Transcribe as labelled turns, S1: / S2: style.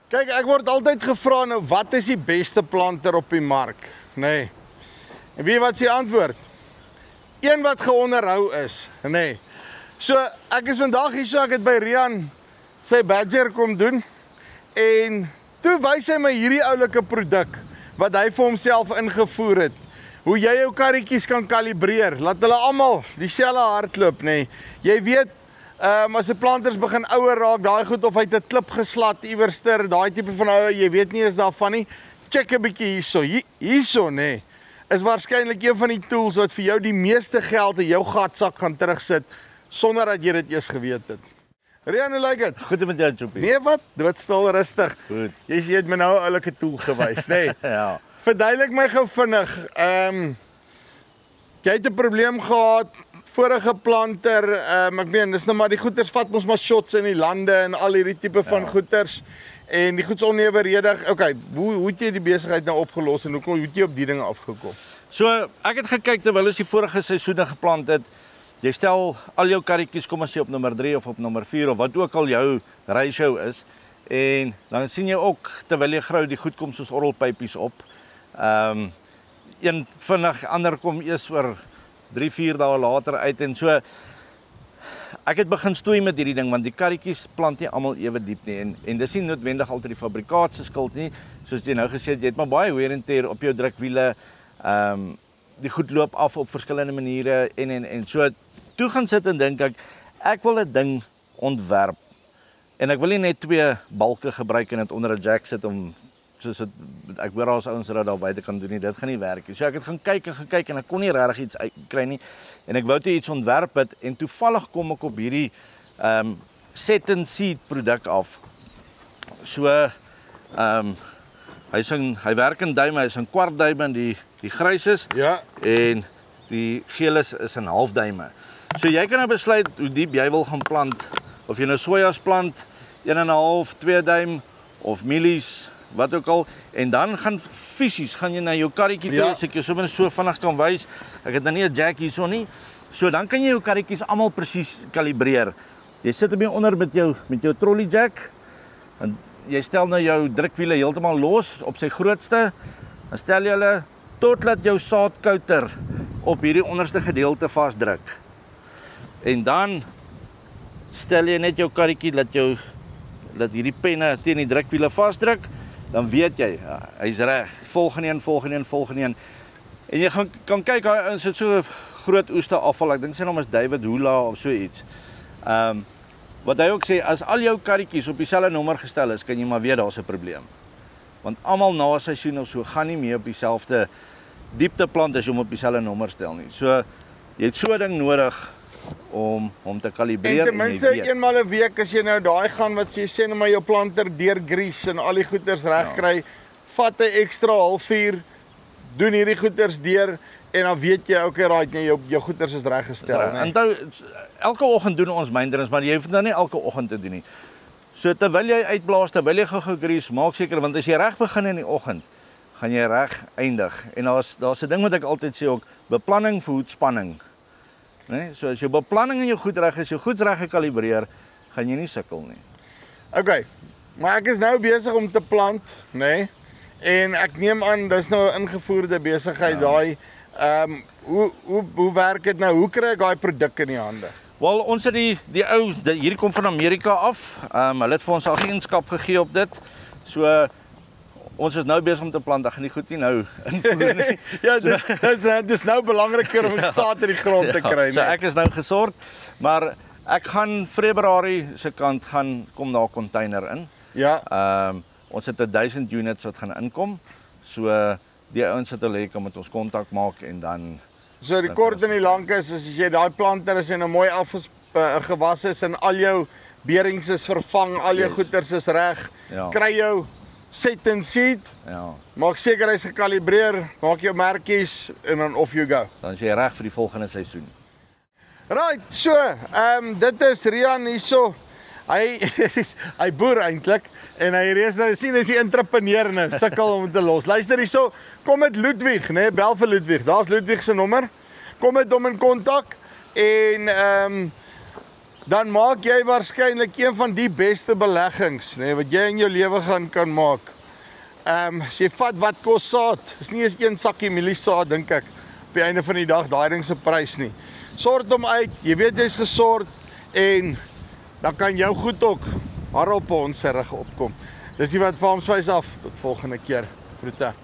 S1: Kyk, ek word altyd gevra nou, wat is die beste planter op die mark? Nee. En weet wat is die antwoord? Een wat geonderhou is, nee. So, ek is vandag hier so, ek het by Rian sy badger kom doen, en toe wys hy my hierdie oulike produk, wat hy vir homself ingevoer het, hoe jy jou karretjies kan kalibreer, laat hulle almal dieselfde hardloop, nee. Jy weet, as die planters begin ouer raak, daai goed of hy het 'n klip geslat iewerster, daai tipe van ouer, jy weet nie eens daarvan nie, check 'n bietjie hierso, hierso nee, is waarskynlik een van die tools wat vir jou die meeste geld in jou gatsak gaan terugsit, sonder dat jy dit eers geweet het. Rian, hoe lyk dit?
S2: Goed met jou, Choppie.
S1: Nee wat? Doodstil rustig.
S2: Goed.
S1: Jy het my nou 'n oulike tool gewys, nee.
S2: Ja.
S1: Verduidelik my gou vinnig, jy het 'n probleem gehad, vorige planter, ek meen, dis nou maar die goeters vat ons maar shots in die lande en al hierdie tipe van goeters, en die goeds onevenredig, okay, hoe het jy die besigheid nou opgelos en hoe het jy op die dinge afgekom?
S2: So, ek het gekyk terwyl ons die vorige seisoene geplant het, jy stel al jou karretjies, kom ons sê op nommer 3 of op nommer 4 of wat ook al jou ratio is, en dan sien jy ook, terwyl jy grou, die goed kom soos orrelpypies op, een vinnig, ander kom eers oor 3-4 dae later uit, en so, ek het begin stoei met hierdie ding, want die karretjies plant nie almal ewe diep nie, en dis nie noodwendig altyd die fabrikaat se skuld nie, soos jy nou gesê het, jy het maar baie wear and tear op jou drukwiele, die goed loop af op verskillende maniere, en so, toe gaan sit en dink ek wil 'n ding ontwerp, en ek wil nie net 2 balke gebruik en dit onder 'n jack sit om, soos het, ek hoor as ouens wat daar buite kan doen nie, dit gaan nie werk nie. So ek het gaan kyk en ek kon nie regtig iets kry nie, en ek wou toe iets ontwerp het, en toevallig kom ek op hierdie set and seed produk af. So, hy werk in duime, hy is in kwartduime, die grys is,
S1: Ja.
S2: en die geel is in halfduime. So jy kan nou besluit hoe diep jy wil gaan plant, of jy nou sojas plant, 1,5, 2 duim, of mielies, wat ook al, en dan gaan fisies, gaan jy na jou karretjie toe, as ek jou sommer so vinnig kan wys, ek het nou nie 'n jack hierso nie, so dan kan jy jou karretjies almal presies kalibreer. Jy sit hom hier onder met jou trolley jack, en jy stel nou jou drukwiele heeltemal los op sy grootste, dan stel jy hulle totdat jou saadkouter op hierdie onderste gedeelte vasdruk. En dan stel jy net jou karretjie dat hierdie penne teen die drukwiele vasdruk, dan weet jy, hy's reg. Volgende een. En jy kan kyk, hy sit so groot oeste afval, ek dink sy naam is David Hula of so iets. Wat hy ook sê, as al jou karretjies op dieselfde nommer gestel is, kan jy maar weet daar's 'n probleem. Want almal na seisoen of so gaan nie meer op dieselfde diepte plant as jy hom op dieselfde nommer stel nie. So jy het so 'n ding nodig om te kalibreer,
S1: En ten minste eenmal 'n week as jy nou daai gaan wat jy sê nou maar jou planter deur grease en al die goeders reg kry, vat 'n ekstra halfuur, doen hierdie goeders deur en dan weet jy okay, right, jou goeders is reggestel, né?
S2: Onthou, elke oggend doen ons maintenance, maar jy hoef dit nie elke oggend te doen nie. So terwyl jy uitblaas, terwyl jy gou grease, maak seker, want as jy reg begin in die oggend, gaan jy reg eindig. En daar's 'n ding wat ek altyd sê ook, beplanning verhoed spanning. Nee, so as jou beplanning en jou goed reg is, jou goed reg gekalibreer, gaan jy nie sukkel nie.
S1: Okay, maar ek is nou besig om te plant, né? En ek neem aan, dis nou 'n ingevoerde besigheid daai. Hoe werk dit nou? Hoe kry ek daai produk in die hande?
S2: Wel, ons het hierdie kom van Amerika af. Hulle het vir ons agentskap gegee op dit. So ons is nou besig om te plant, ek gaan nie goed nie nou invoer nie.
S1: Ja, dis nou belangriker om saad in die grond te kry,
S2: so ek is nou gesorg, maar ek gaan Februarie se kant kom daar 'n container in.
S1: Ja.
S2: Ons het 1000 units wat gaan inkom. So die ouens wat hulle kan met ons kontak maak en dan.
S1: So die kort en die lank is as jy daai planter is en 'n mooi afgewas is en al jou beerings is vervang, al jou goeders is reg, kry jou set and seed.
S2: Ja.
S1: Maak seker hy's gekalibreer, maak jou merkies en dan off you go.
S2: Dan is jy reg vir die volgende seisoen.
S1: Right, so, dit is Rian hierso. Hy boer eintlik en hy reis nou sien as die entrepreneur nou sukkel om te los. Luister hierso, kom met Ludwig, né? Bel vir Ludwig. Daar's Ludwig se nommer. Kom met hom in kontak en dan maak jy waarskynlik een van die beste beleggings, nee, wat jy in jou lewe kan maak. As jy vat wat kos saad, is nie eens 1 sakkie mieliesaad, dink ek, op die einde van die dag, daai ding se prys nie. Sort hom uit, jy weet jy's gesort, en dan kan jou goed ook harop op ons rug opkom. Dis die wat Farm Spice af, tot volgende keer. Groete.